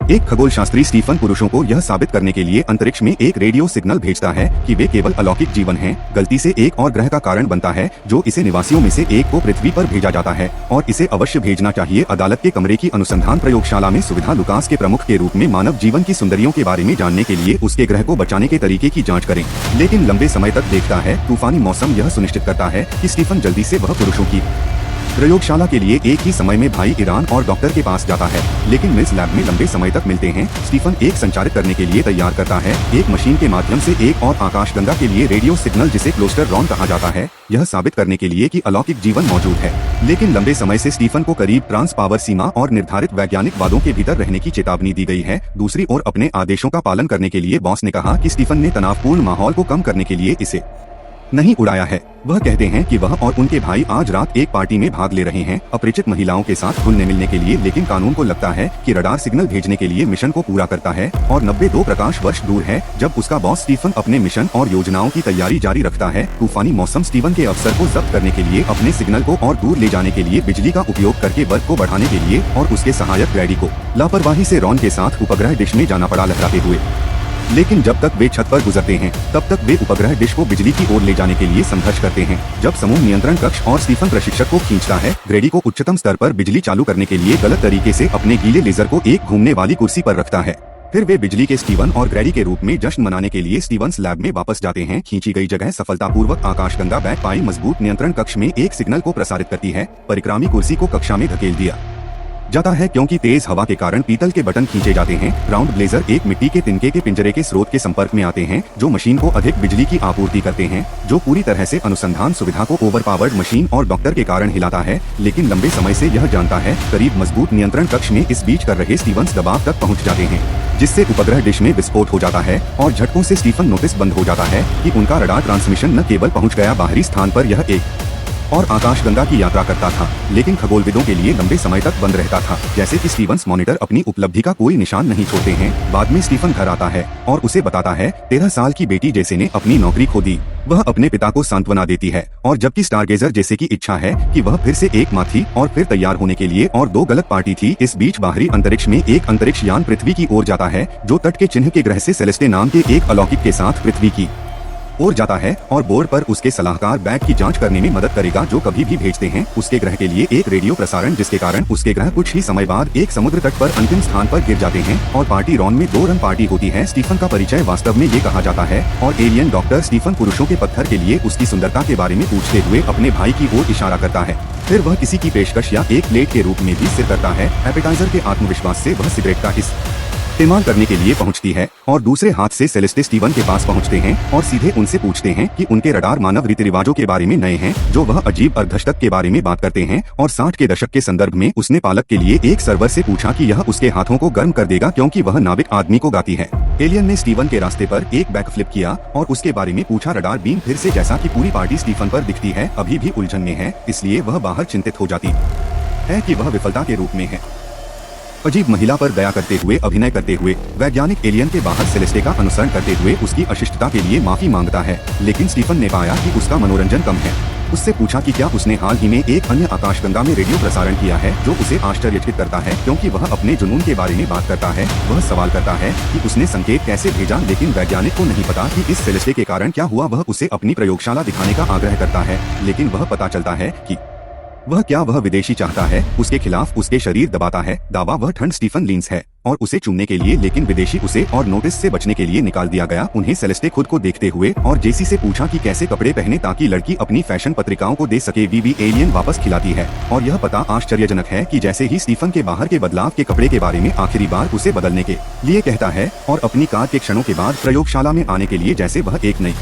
एक खगोलशास्त्री स्टीफन पुरुषों को यह साबित करने के लिए अंतरिक्ष में एक रेडियो सिग्नल भेजता है कि वे केवल अलौकिक जीवन हैं, गलती से एक और ग्रह का कारण बनता है जो इसे निवासियों में से एक को पृथ्वी पर भेजा जाता है और इसे अवश्य भेजना चाहिए। अदालत के कमरे की अनुसंधान प्रयोगशाला में सुविधा लुकास के प्रमुख के रूप में मानव जीवन की सुंदरियों के बारे में जानने के लिए उसके ग्रह को बचाने के तरीके की जाँच करें, लेकिन लंबे समय तक देखता है। तूफानी मौसम यह सुनिश्चित करता है कि स्टीफन जल्दी से वह पुरुषों की प्रयोगशाला के लिए एक ही समय में भाई ईरान और डॉक्टर के पास जाता है, लेकिन मिल्स लैब में लंबे समय तक मिलते हैं। स्टीफन एक संचारित करने के लिए तैयार करता है, एक मशीन के माध्यम से एक और आकाशगंगा के लिए रेडियो सिग्नल जिसे क्लोस्टरड्रॉन कहा जाता है, यह साबित करने के लिए कि अलौकिक जीवन मौजूद है। लेकिन लंबे समय से स्टीफन को करीब ट्रांस पावर सीमा और निर्धारित वैज्ञानिक वादों के भीतर रहने की चेतावनी दी गई है। दूसरी ओर अपने आदेशों का पालन करने के लिए बॉस ने कहा कि स्टीफन ने तनावपूर्ण माहौल को कम करने के लिए इसे नहीं उड़ाया है। वह कहते हैं कि वह और उनके भाई आज रात एक पार्टी में भाग ले रहे हैं अपरिचित महिलाओं के साथ घुलने मिलने के लिए, लेकिन कानून को लगता है कि रडार सिग्नल भेजने के लिए मिशन को पूरा करता है और 92 प्रकाश वर्ष दूर है जब उसका बॉस स्टीफन अपने मिशन और योजनाओं की तैयारी जारी रखता है। तूफानी मौसम स्टीफन के अवसर को जब्त करने के लिए अपने सिग्नल को और दूर ले जाने के लिए बिजली का उपयोग करके वर्क को बढ़ाने के लिए और उसके सहायक ग्रैडी को लापरवाही से रॉन के साथ उपग्रह डिश में जाना पड़ा लहराते हुए। लेकिन जब तक वे छत पर गुजरते हैं तब तक वे उपग्रह डिश को बिजली की ओर ले जाने के लिए संघर्ष करते हैं। जब समूह नियंत्रण कक्ष और स्टीफन प्रशिक्षक को खींचता है, ग्रेडी को उच्चतम स्तर पर बिजली चालू करने के लिए गलत तरीके से अपने गीले लेजर को एक घूमने वाली कुर्सी पर रखता है। फिर वे बिजली के स्टीवन और ग्रेडी के रूप में जश्न मनाने के लिए स्टीवंस लैब में वापस जाते हैं। खींची गई जगह सफलतापूर्वक आकाशगंगा बैक पाई मजबूत नियंत्रण कक्ष में एक सिग्नल को प्रसारित करती है। परिक्रामी कुर्सी को कक्षा में धकेल दिया जाता है क्योंकि तेज हवा के कारण पीतल के बटन खींचे जाते हैं। राउंड ब्लेजर एक मिट्टी के तिनके के पिंजरे के स्रोत के संपर्क में आते हैं जो मशीन को अधिक बिजली की आपूर्ति करते हैं, जो पूरी तरह से अनुसंधान सुविधा को ओवरपावर्ड मशीन और डॉक्टर के कारण हिलाता है। लेकिन लंबे समय से यह जानता है करीब मजबूत नियंत्रण कक्ष में इस बीच कर रहे स्टीवंस दबाव तक पहुँच जाते हैं जिससे उपग्रह डिश में विस्फोट हो जाता है और झटकों से स्टीफन नोटिस बंद हो जाता है कि उनका रडार ट्रांसमिशन न केवल पहुँच गया बाहरी स्थान पर, यह एक और आकाशगंगा की यात्रा करता था, लेकिन खगोलविदों के लिए लंबे समय तक बंद रहता था। जैसे कि स्टीवंस मॉनिटर अपनी उपलब्धि का कोई निशान नहीं छोड़ते हैं। बाद में स्टीफन घर आता है और उसे बताता है 13 साल की बेटी जैसे ने अपनी नौकरी खो दी। वह अपने पिता को सांत्वना देती है और जबकि स्टारगेजर जैसे की इच्छा है कि वह फिर से एक माँ थी और फिर तैयार होने के लिए और 2 गलत पार्टी थी। इस बीच बाहरी अंतरिक्ष में एक अंतरिक्ष यान पृथ्वी की ओर जाता है जो तट के चिन्ह के ग्रह से सेलेस्टे नाम के एक अलौकिक के साथ पृथ्वी की ओर जाता है और बोर्ड पर उसके सलाहकार बैग की जांच करने में मदद करेगा जो कभी भी भेजते हैं उसके ग्रह के लिए एक रेडियो प्रसारण, जिसके कारण उसके ग्रह कुछ ही समय बाद एक समुद्र तट पर अंतिम स्थान पर गिर जाते हैं और पार्टी रॉन में 2 रन पार्टी होती है। स्टीफन का परिचय वास्तव में ये कहा जाता है और एलियन डॉक्टर स्टीफन पुरुषों के पत्थर के लिए उसकी सुंदरता के बारे में पूछते हुए अपने भाई की ओर इशारा करता है। फिर वह किसी की पेशकश या एक प्लेट के रूप में भी सिर करता है। एपेटाइजर के आत्मविश्वास से वह सिगरेट का इस्तेमाल करने के लिए पहुंचती है और दूसरे हाथ से सेलेस्टे स्टीवन के पास पहुंचते हैं और सीधे उनसे पूछते हैं कि उनके रडार मानव रीति रिवाजों के बारे में नए हैं जो वह अजीब अर्धशतक के बारे में बात करते हैं। और 60 के दशक के संदर्भ में उसने पालक के लिए एक सर्वर से पूछा कि यह उसके हाथों को गर्म कर देगा क्योंकि वह नाविक आदमी को गाती है। एलियन ने स्टीवन के रास्ते पर एक बैकफ्लिप किया और उसके बारे में पूछा। रडार बीम फिर से जैसा कि पूरी पार्टी स्टीफन पर दिखती है अभी भी उलझन में है, इसलिए वह बाहर चिंतित हो जाती है कि वह विफलता के रूप में है। अजीब महिला पर दया करते हुए अभिनय करते हुए वैज्ञानिक एलियन के बाहर सेलेस्टे का अनुसरण करते हुए उसकी अशिष्टता के लिए माफी मांगता है, लेकिन स्टीफन ने पाया कि उसका मनोरंजन कम है। उससे पूछा कि क्या उसने हाल ही में एक अन्य आकाशगंगा में रेडियो प्रसारण किया है जो उसे आश्चर्यचकित करता है क्योंकि वह अपने जुनून के बारे में बात करता है। वह सवाल करता है कि उसने संकेत कैसे भेजा, लेकिन वैज्ञानिक को नहीं पता कि इस सेलेस्टे के कारण क्या हुआ। वह उसे अपनी प्रयोगशाला दिखाने का आग्रह करता है, लेकिन वह पता चलता है कि वह विदेशी चाहता है। उसके खिलाफ उसके शरीर दबाता है। दावा वह ठंड स्टीफन लीन्स है और उसे चूमने के लिए, लेकिन विदेशी उसे और नोटिस से बचने के लिए निकाल दिया गया। उन्हें सेलेस्टे खुद को देखते हुए और जेसी से पूछा कि कैसे कपड़े पहने ताकि लड़की अपनी फैशन पत्रिकाओं को दे सके। वीवी एलियन वापस खिलाती है और यह पता आश्चर्यजनक है कि जैसे ही स्टीफन के बाहर के बदलाव के कपड़े के बारे में आखिरी बार उसे बदलने के लिए कहता है और अपनी कार के क्षणों के बाद प्रयोगशाला में आने के लिए जैसे वह एक नई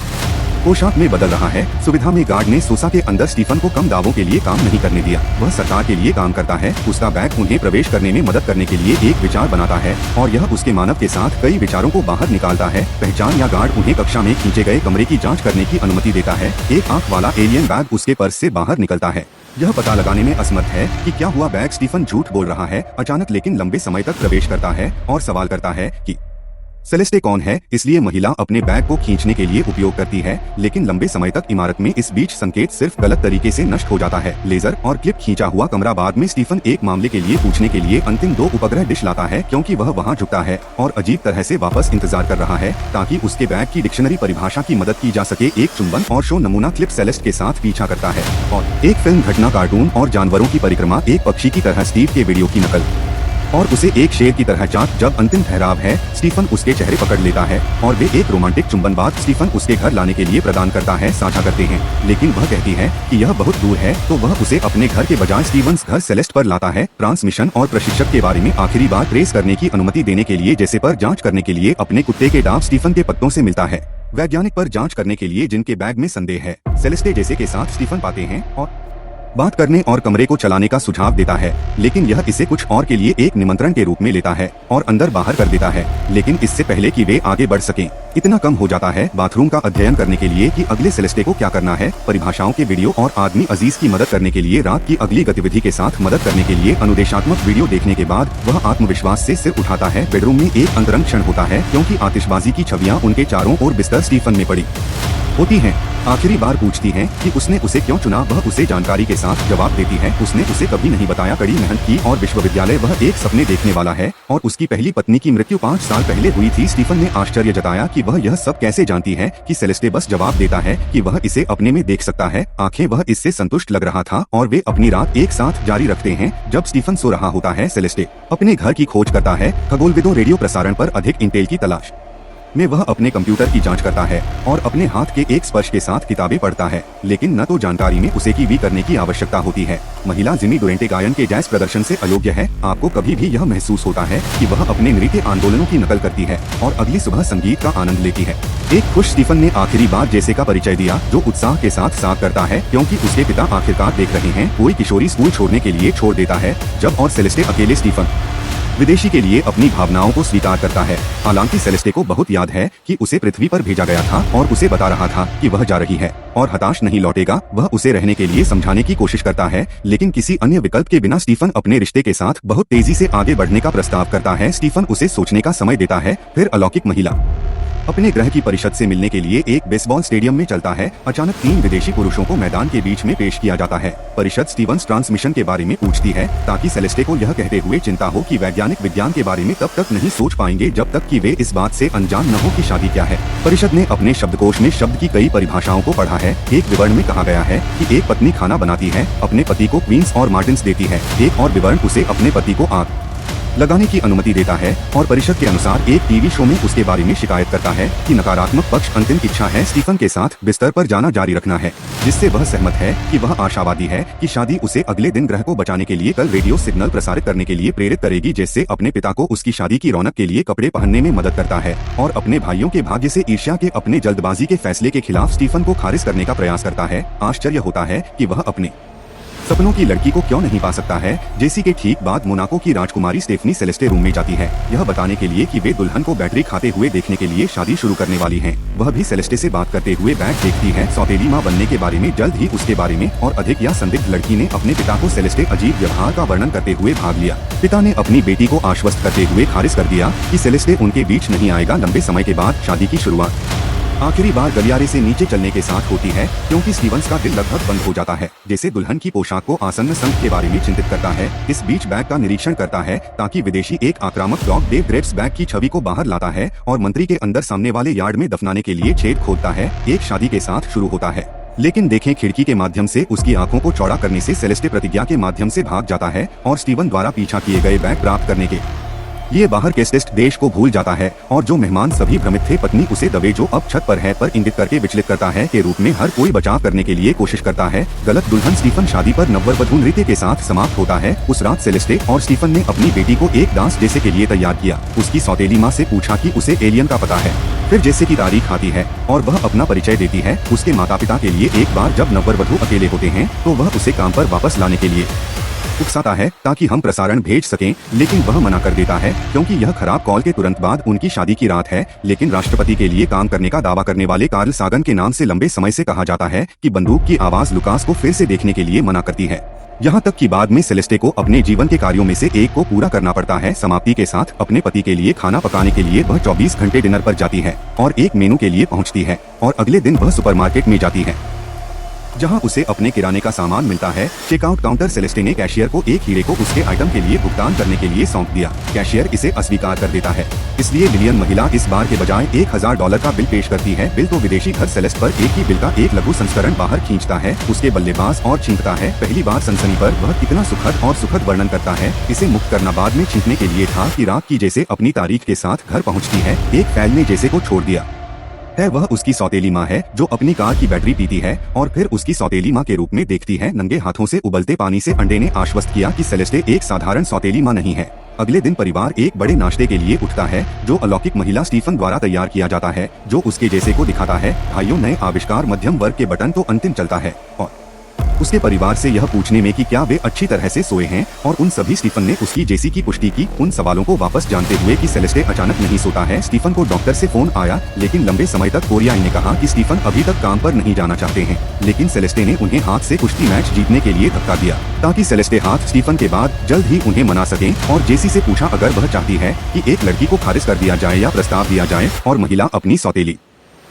पोशाक में बदल रहा है। सुविधा में गार्ड ने सोसा के अंदर स्टीफन को कम दावों के लिए काम नहीं करने दिया। वह सरकार के लिए काम करता है। उसका बैग उन्हें प्रवेश करने में मदद करने के लिए एक विचार बनाता है और यह उसके मानव के साथ कई विचारों को बाहर निकालता है। पहचान या गार्ड उन्हें कक्षा में खींचे गए कमरे की जांच करने की अनुमति देता है। एक आंख वाला एलियन बैग उसके पर्स से बाहर निकलता है। यह पता लगाने में असमर्थ है कि क्या हुआ। बैग स्टीफन झूठ बोल रहा है अचानक, लेकिन लंबे समय तक प्रवेश करता है और सवाल करता है कि सेलेस्टे कौन है, इसलिए महिला अपने बैग को खींचने के लिए उपयोग करती है, लेकिन लंबे समय तक इमारत में इस बीच संकेत सिर्फ गलत तरीके से नष्ट हो जाता है। लेजर और क्लिप खींचा हुआ कमरा। बाद में स्टीफन एक मामले के लिए पूछने के लिए अंतिम 2 उपग्रह डिश लाता है, क्योंकि वह वहां झुकता है और अजीब तरह से वापस इंतजार कर रहा है ताकि उसके बैग की डिक्शनरी परिभाषा की मदद की जा सके। एक चुंबन और शो नमूना क्लिप सेलेस्ट के साथ पीछा करता है और एक फिल्म घटना कार्टून और जानवरों की परिक्रमा, एक पक्षी की तरह स्टीव के वीडियो की नकल और उसे एक शेर की तरह चाट। जब अंतिम ठहराव है, स्टीफन उसके चेहरे पकड़ लेता है और वे एक रोमांटिक चुंबन बाद स्टीफन उसके घर लाने के लिए प्रदान करता है, साझा करते हैं। लेकिन वह कहती है कि यह बहुत दूर है, तो वह उसे अपने घर के बजाय स्टीवंस घर सेलेस्ट पर लाता है। ट्रांसमिशन और प्रशिक्षक के बारे में आखिरी बार ट्रेस करने की अनुमति देने के लिए जैसे पर जांच करने के लिए अपने कुत्ते के डाब स्टीफन के पत्तों से मिलता है। वैज्ञानिक पर जांच करने के लिए जिनके बैग में संदेह है, सेलेस्टे जैसे के साथ स्टीफन पाते हैं और बात करने और कमरे को चलाने का सुझाव देता है, लेकिन यह इसे कुछ और के लिए एक निमंत्रण के रूप में लेता है और अंदर बाहर कर देता है। लेकिन इससे पहले कि वे आगे बढ़ सकें, इतना कम हो जाता है बाथरूम का अध्ययन करने के लिए कि अगले सेलेस्टे को क्या करना है। परिभाषाओं के वीडियो और आदमी अजीज की मदद करने के लिए रात की अगली गतिविधि के साथ मदद करने के लिए अनुदेशात्मक वीडियो देखने के बाद वह आत्मविश्वास से सिर उठाता है। बेडरूम में एक अंतरंग क्षण होता है, क्योंकि आतिशबाजी की छवियां उनके चारों ओर बिस्तर स्टीफन में पड़ी होती हैं। आखिरी बार पूछती हैं कि उसने उसे क्यों चुना। वह उसे जानकारी के साथ जवाब देती है, उसने उसे कभी नहीं बताया, कड़ी मेहनत की और विश्वविद्यालय वह एक सपने देखने वाला है और उसकी पहली पत्नी की मृत्यु 5 साल पहले हुई थी। स्टीफन ने आश्चर्य जताया कि वह यह सब कैसे जानती है कि सेलेस्टे बस जवाब देता है कि वह इसे अपने में देख सकता है। आंखें वह इससे संतुष्ट लग रहा था और वे अपनी रात एक साथ जारी रखते हैं। जब स्टीफन सो रहा होता है, सेलेस्टे अपने घर की खोज करता है। खगोलविदों रेडियो प्रसारण पर अधिक इंटेल की तलाश में वह अपने कंप्यूटर की जांच करता है और अपने हाथ के एक स्पर्श के साथ किताबें पढ़ता है, लेकिन न तो जानकारी में उसे की भी करने की आवश्यकता होती है। महिला जिमी डुरेंटे गायन के जैज़ प्रदर्शन से अयोग्य है। आपको कभी भी यह महसूस होता है कि वह अपने नृत्य आंदोलनों की नकल करती है और अगली सुबह संगीत का आनंद लेती है। एक खुश स्टीफन ने आखिरी बार जैसे का परिचय दिया, जो उत्साह के साथ करता है क्योंकि उसके पिता आखिरकार देख रहे हैं। कोई किशोरी स्कूल छोड़ने के लिए छोड़ देता है जब और सेलेस्टे अकेले स्टीफन विदेशी के लिए अपनी भावनाओं को स्वीकार करता है। हालांकि सेलेस्टे को बहुत याद है कि उसे पृथ्वी पर भेजा गया था और उसे बता रहा था कि वह जा रही है और हताश नहीं लौटेगा। वह उसे रहने के लिए समझाने की कोशिश करता है, लेकिन किसी अन्य विकल्प के बिना स्टीफन अपने रिश्ते के साथ बहुत तेजी से आगे बढ़ने का प्रस्ताव करता है। स्टीफन उसे सोचने का समय देता है। फिर अलौकिक महिला अपने ग्रह की परिषद से मिलने के लिए एक बेसबॉल स्टेडियम में चलता है। अचानक 3 विदेशी पुरुषों को मैदान के बीच में पेश किया जाता है। परिषद स्टीवंस ट्रांसमिशन के बारे में पूछती है ताकि सेलेस्टे को यह कहते हुए चिंता हो कि वैज्ञानिक विज्ञान के बारे में तब तक नहीं सोच पाएंगे जब तक कि वे इस बात से अनजान न हो कि शादी क्या है। परिषद ने अपने शब्दकोश में शब्द की कई परिभाषाओं को पढ़ा है। एक विवरण में कहा गया है कि एक पत्नी खाना बनाती है, अपने पति को क्वींस और मार्टिन्स देती है। एक और विवरण उसे अपने पति को आग लगाने की अनुमति देता है और परिषद के अनुसार एक टीवी शो में उसके बारे में शिकायत करता है कि नकारात्मक पक्ष अंतिम इच्छा है स्टीफन के साथ बिस्तर पर जाना जारी रखना है, जिससे वह सहमत है कि वह आशावादी है कि शादी उसे अगले दिन ग्रह को बचाने के लिए कल रेडियो सिग्नल प्रसारित करने के लिए प्रेरित करेगी, जिससे अपने पिता को उसकी शादी की रौनक के लिए कपड़े पहनने में मदद करता है और अपने भाइयों के भाग्य से ईर्ष्या के अपने जल्दबाजी के फैसले के खिलाफ स्टीफन को खारिज करने का प्रयास करता है। आश्चर्य होता है कि वह अपने सपनों की लड़की को क्यों नहीं पा सकता है। जेसी के ठीक बाद मोनाको की राजकुमारी स्टेफनी सेलेस्टे रूम में जाती है, यह बताने के लिए कि वे दुल्हन को बैटरी खाते हुए देखने के लिए शादी शुरू करने वाली हैं। वह भी सेलेस्टे से बात करते हुए बैग देखती है। सौतेली मां बनने के बारे में जल्द ही उसके बारे में और अधिक या संदिग्ध लड़की ने अपने पिता को सेलेस्टे अजीब व्यवहार का वर्णन करते हुए भाग लिया। पिता ने अपनी बेटी को आश्वस्त करते हुए खारिज कर दिया कि सेलेस्टे उनके बीच नहीं आएगा। लंबे समय के बाद शादी की शुरुआत आखिरी बार गलियारे से नीचे चलने के साथ होती है, क्योंकि स्टीवंस का दिल लगभग बंद हो जाता है। जैसे दुल्हन की पोशाक को आसन्न संघ के बारे में चिंतित करता है। इस बीच बैग का निरीक्षण करता है ताकि विदेशी एक आक्रामक डॉग डेव ग्रेप्स बैग की छवि को बाहर लाता है और मंत्री के अंदर सामने वाले यार्ड में दफनाने के लिए छेद खोदता है। एक शादी के साथ शुरू होता है, लेकिन देखें खिड़की के माध्यम से उसकी आंखों को चौड़ा करने से सेलेस्टे प्रतिज्ञा के माध्यम से भाग जाता है और स्टीवन द्वारा पीछा किए गए बैग प्राप्त करने के ये बाहर के टेस्ट देश को भूल जाता है और जो मेहमान सभी भ्रमित थे पत्नी उसे दबे जो अब छत पर है पर इंगित करके विचलित करता है के रूप में हर कोई बचाव करने के लिए कोशिश करता है। गलत दुल्हन स्टीफन शादी पर नववधू नृत्य के साथ समाप्त होता है। उस रात सेलेस्टे और स्टीफन ने अपनी बेटी को एक डांस जैसे के लिए तैयार किया। उसकी सौतेली माँ से पूछा कि उसे एलियन का पता है। फिर जैसे की तारीख आती है और वह अपना परिचय देती है उसके माता पिता के लिए। एक बार जब नववधू अकेले होते हैं तो वह उसे काम पर वापस लाने के लिए उकसाता है ताकि हम प्रसारण भेज सकें, लेकिन वह मना कर देता है क्योंकि यह खराब कॉल के तुरंत बाद उनकी शादी की रात है। लेकिन राष्ट्रपति के लिए काम करने का दावा करने वाले कार्ल सागन के नाम से लंबे समय से कहा जाता है कि बंदूक की आवाज लुकास को फिर से देखने के लिए मना करती है। यहाँ तक कि बाद में सेलेस्टे को अपने जीवन के कार्यों में से एक को पूरा करना पड़ता है। समाप्ति के साथ अपने पति के लिए खाना पकाने के लिए वह 24 घंटे डिनर पर जाती है और एक मेनू के लिए पहुँचती है और अगले दिन वह सुपरमार्केट में जाती है जहां उसे अपने किराने का सामान मिलता है। चेकआउट काउंटर सेलेस्टे ने कैशियर को एक हीरे को उसके आइटम के लिए भुगतान करने के लिए सौंप दिया। कैशियर इसे अस्वीकार कर देता है, इसलिए लिलियन महिला इस बार के बजाय $1000 का बिल पेश करती है। बिल तो विदेशी घर सेलेस्ट पर एक ही बिल का एक लघु संस्करण बाहर खींचता है, उसके बल्लेबाज और छींकता है। पहली बार सनसनी पर वह कितना सुखद वर्णन करता है। इसे मुक्त करना बाद में छींकने के लिए था कि रात की जैसे अपनी तारीख के साथ घर पहुँचती है। एक फैल ने जैसे को छोड़ दिया है। वह उसकी सौतेली माँ है जो अपनी कार की बैटरी पीती है और फिर उसकी सौतेली माँ के रूप में देखती है। नंगे हाथों से उबलते पानी से अंडे ने आश्वस्त किया कि सेलेस्टे एक साधारण सौतेली माँ नहीं है। अगले दिन परिवार एक बड़े नाश्ते के लिए उठता है जो अलौकिक महिला स्टीफन द्वारा तैयार किया जाता है, जो उसके जैसे को दिखाता है। भाइयों, नए आविष्कार मध्यम वर्ग के बटन तो अंतिम चलता है और उसके परिवार से यह पूछने में कि क्या वे अच्छी तरह से सोए हैं और उन सभी। स्टीफन ने उसकी जैसी की पुष्टि की, उन सवालों को वापस जानते हुए कि सेलेस्टे अचानक नहीं सोता है। स्टीफन को डॉक्टर से फोन आया, लेकिन लंबे समय तक कोरियाई ने कहा कि स्टीफन अभी तक काम पर नहीं जाना चाहते हैं। लेकिन सेलेस्टे ने उन्हें हाथ से कुश्ती मैच जीतने के लिए धक्का दिया ताकि सेलेस्टे हाथ स्टीफन के बाद जल्द ही उन्हें मना सकें और जेसी से पूछा अगर वह चाहती है कि एक लड़की को खारिज कर दिया जाए या प्रस्ताव दिया जाए और महिला अपनी सौतेली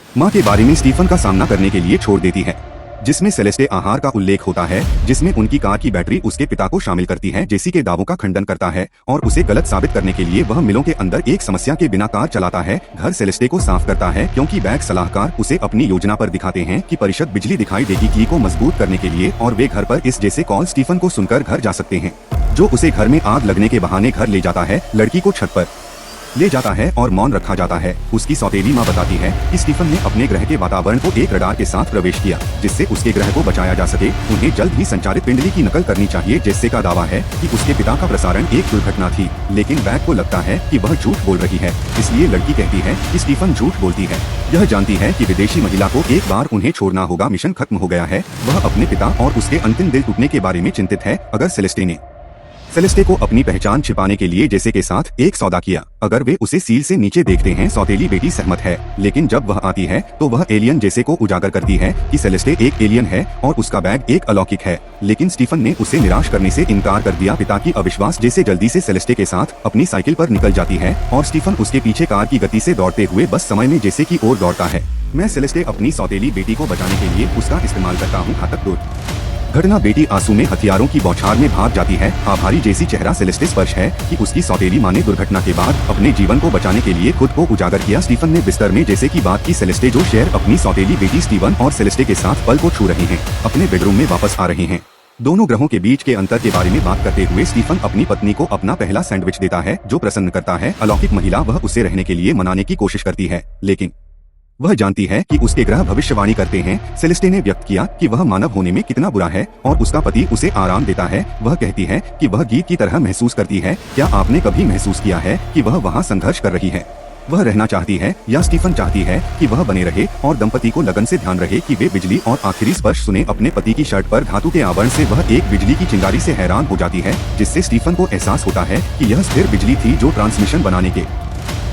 माँ के बारे में स्टीफन का सामना करने के लिए छोड़ देती है, जिसमें सेलेस्टे आहार का उल्लेख होता है, जिसमें उनकी कार की बैटरी उसके पिता को शामिल करती है। जेसी के दावों का खंडन करता है और उसे गलत साबित करने के लिए वह मिलों के अंदर एक समस्या के बिना कार चलाता है। घर सेलेस्टे को साफ करता है क्योंकि बैंक सलाहकार उसे अपनी योजना पर दिखाते हैं कि परिषद बिजली दिखाई देगी की को मजबूत करने के लिए और वे घर पर इस जैसे कॉल स्टीफन को सुनकर घर जा सकते हैं, जो उसे घर में आग लगने के बहाने घर ले जाता है। लड़की को छत पर ले जाता है और मौन रखा जाता है। उसकी सौतेली माँ बताती है कि स्टीफन ने अपने ग्रह के वातावरण को एक रडार के साथ प्रवेश किया जिससे उसके ग्रह को बचाया जा सके। उन्हें जल्द ही संचारित पिंडली की नकल करनी चाहिए। जेसे का दावा है कि उसके पिता का प्रसारण एक दुर्घटना थी, लेकिन बैग को लगता है कि वह झूठ बोल रही है, इसलिए लड़की कहती है कि स्टीफन झूठ बोलती है। यह जानती है कि विदेशी महिला को एक बार उन्हें छोड़ना होगा, मिशन खत्म हो गया है। वह अपने पिता और उसके अंतिम दिल टूटने के बारे में चिंतित है। अगर सेलेस्टे को अपनी पहचान छिपाने के लिए जेसे के साथ एक सौदा किया, अगर वे उसे सील से नीचे देखते हैं। सौतेली बेटी सहमत है, लेकिन जब वह आती है तो वह एलियन जेसे को उजागर करती है कि सेलेस्टे एक एलियन है और उसका बैग एक अलौकिक है। लेकिन स्टीफन ने उसे निराश करने से इनकार कर दिया। पिता की अविश्वास जेसे जल्दी से सेलेस्टे के साथ अपनी साइकिल पर निकल जाती है और स्टीफन उसके पीछे कार की गति से दौड़ते हुए बस समय में जेसे की ओर दौड़ता है। मैं सेलेस्टे अपनी सौतेली बेटी को बचाने के लिए उसका इस्तेमाल करता हूँ। घातक दूर घटना बेटी आंसू में हथियारों की बौछार में भाग जाती है। आभारी जेसी चेहरा सेलेस्टे स्पर्श है कि उसकी सौतेली माँ ने दुर्घटना के बाद अपने जीवन को बचाने के लिए खुद को उजागर किया। स्टीफन ने बिस्तर में जेसे की बात की। सेलेस्टे जो शेयर अपनी सौतेली बेटी स्टीवन और सेलेस्टे के साथ पल को छू रहे हैं, अपने बेडरूम में वापस आ रहे हैं। दोनों ग्रहों के बीच के अंतर के बारे में बात करते हुए स्टीफन अपनी पत्नी को अपना पहला सैंडविच देता है जो प्रसन्न करता है। अलौकिक महिला वह उसे रहने के लिए मनाने की कोशिश करती है, लेकिन वह जानती है कि उसके ग्रह भविष्यवाणी करते हैं। सेलेस्टे ने व्यक्त किया कि वह मानव होने में कितना बुरा है और उसका पति उसे आराम देता है। वह कहती है कि वह गीत की तरह महसूस करती है। क्या आपने कभी महसूस किया है कि वह वहाँ संघर्ष कर रही है? वह रहना चाहती है या स्टीफन चाहती है कि वह बने रहे और दंपति को लगन से ध्यान रहे कि वे बिजली और आखिरी स्पर्श सुने। अपने पति की शर्ट पर धातु के आवरण से वह एक बिजली की चिंगारी से हैरान हो जाती है, जिससे स्टीफन को एहसास होता है कि यह स्थिर बिजली थी जो ट्रांसमिशन बनाने के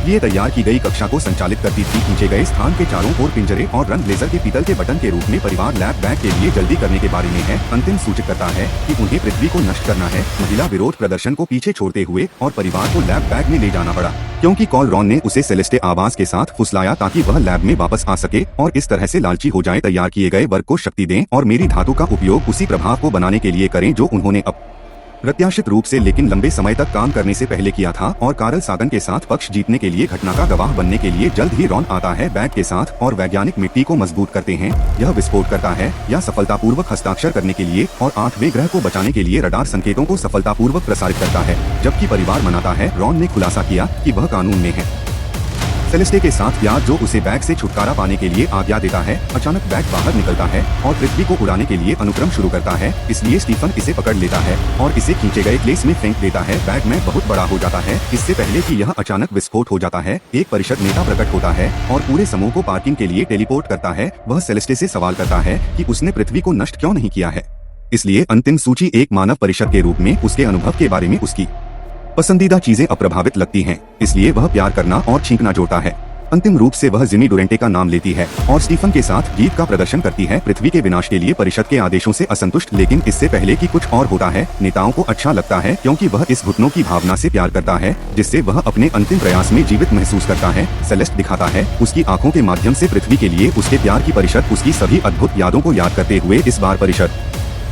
लिए तैयार की गई कक्षा को संचालित करती थी। खींचे गए स्थान के चारों ओर पिंजरे और रंग लेजर के पीतल के बटन के रूप में परिवार लैब बैग के लिए जल्दी करने के बारे में है। अंतिम सूचित करता है कि उन्हें पृथ्वी को नष्ट करना है। महिला विरोध प्रदर्शन को पीछे छोड़ते हुए और परिवार को लैब बैग में ले जाना पड़ा क्योंकि कॉल रॉन ने उसे सेलेस्टे आवाज के साथ फुसलाया ताकि वह लैब में वापस आ सके और इस तरह से लालची हो जाए। तैयार किए गए वर्ग को शक्ति दें और मेरी धातु का उपयोग उसी प्रभाव को बनाने के लिए करें जो उन्होंने प्रत्याशित रूप से लेकिन लंबे समय तक काम करने से पहले किया था। और कार्ल सागन के साथ पक्ष जीतने के लिए घटना का गवाह बनने के लिए जल्द ही रॉन आता है बैग के साथ और वैज्ञानिक मिट्टी को मजबूत करते हैं। यह विस्फोट करता है या सफलतापूर्वक हस्ताक्षर करने के लिए और 8वें ग्रह को बचाने के लिए रडार संकेतों को सफलतापूर्वक प्रसारित करता है। जबकि परिवार मनाता है, रॉन ने खुलासा किया कि वह कानून में है। सेलेस्टे के साथ प्यार जो उसे बैग से छुटकारा पाने के लिए आज्ञा देता है। अचानक बैग बाहर निकलता है और पृथ्वी को उड़ाने के लिए अनुक्रम शुरू करता है, इसलिए स्टीफन इसे पकड़ लेता है और इसे खींचे गए क्लेस में फेंक देता है। बैग में बहुत बड़ा हो जाता है। इससे पहले कि यह अचानक विस्फोट हो जाता है, एक परिषद नेता प्रकट होता है और पूरे समूह को पार्किंग के लिए टेलीपोर्ट करता है। वह सेलेस्टे से सवाल करता है कि उसने पृथ्वी को नष्ट क्यों नहीं किया है। इसलिए अंतिम सूची एक मानव परिषद के रूप में उसके अनुभव के बारे में उसकी पसंदीदा चीजें अप्रभावित लगती हैं, इसलिए वह प्यार करना और छींकना जोड़ता है। अंतिम रूप से वह जिमी डुरेंटे का नाम लेती है और स्टीफन के साथ गीत का प्रदर्शन करती है। पृथ्वी के विनाश के लिए परिषद के आदेशों से असंतुष्ट, लेकिन इससे पहले कि कुछ और होता है, नेताओं को अच्छा लगता है क्योंकि वह इस घुटनों की भावना से प्यार करता है जिससे वह अपने अंतिम प्रयास में जीवित महसूस करता है। सेलेस्ट दिखाता है उसकी आंखों के माध्यम से पृथ्वी के लिए उसके प्यार की परिषद उसकी सभी अद्भुत यादों को याद करते हुए इस बार परिषद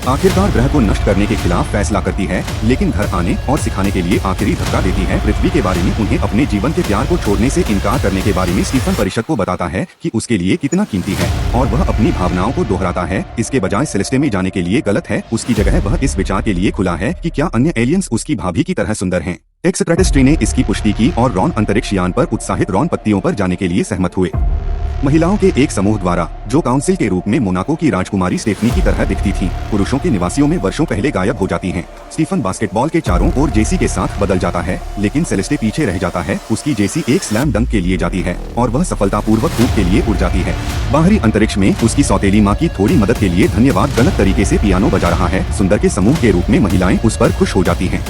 आखिरकार ग्रह को नष्ट करने के खिलाफ फैसला करती है, लेकिन घर आने और सिखाने के लिए आखिरी धक्का देती है। पृथ्वी के बारे में उन्हें अपने जीवन के प्यार को छोड़ने से इनकार करने के बारे में स्टीफन परिषद को बताता है कि उसके लिए कितना कीमती है और वह अपनी भावनाओं को दोहराता है। इसके बजाय सेलेस्टे में जाने के लिए गलत है, उसकी जगह वह इस विचार के लिए खुला है कि क्या अन्य एलियंस उसकी भाभी की तरह सुंदर हैं। एक्सट्राटेरेस्ट्री ने इसकी पुष्टि की और रॉन अंतरिक्ष यान पर उत्साहित रॉन पत्तियों पर जाने के लिए सहमत हुए। महिलाओं के एक समूह द्वारा, जो काउंसिल के रूप में मोनाको की राजकुमारी स्टेफनी की तरह दिखती थी, पुरुषों के निवासियों में वर्षों पहले गायब हो जाती हैं। स्टीफन बास्केटबॉल के चारों ओर जेसी के साथ बदल जाता है, लेकिन सेलेस्टे पीछे रह जाता है। उसकी जेसी एक स्लैम डंक के लिए जाती है और वह सफलतापूर्वक कूद के लिए उड़ जाती है। बाहरी अंतरिक्ष में उसकी सौतेली माँ की थोड़ी मदद के लिए धन्यवाद गलत तरीके से पियानो बजा रहा है। सुंदर के समूह के रूप में महिलाएं उस पर खुश हो जाती हैं।